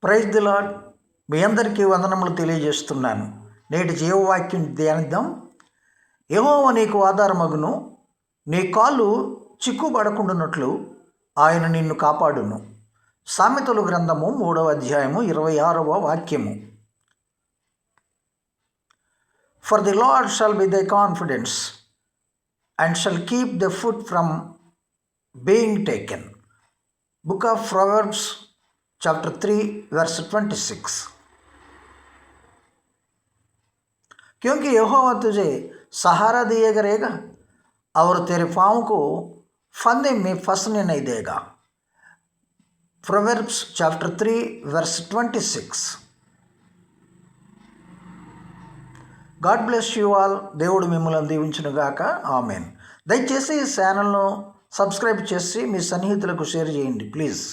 Praise the lord. మీ అందరికీ వందనములు తెలియజేస్తున్నాను. నేటి జీవవాక్యం ధ్యానిద్దాం. యెహోవా నీకు ఆధారమగును, నీ కాళ్ళు చిక్కుబడకుండానట్లు ఆయన నిన్ను కాపాడును. సామెతలు గ్రంథము 3వ అధ్యాయము 26వ వాక్యము. For the lord shall be దై confidence and shall keep the foot from being taken. Book of Proverbs Chapter 3 verse 26. क्योंकि यहोवा तुझे सहारा दिए करेगा और तेरे पाँव को फंदे में फंसने नहीं देगा. Proverbs chapter 3 verse 26. God bless you all. దేవుడు మిమ్మల్ని దీవించునుగాక. ఆమెన్. దయచేసి ఈ ఛానల్ను సబ్స్క్రైబ్ చేసి మీ సన్నిహితులకు షేర్ చేయండి ప్లీజ్.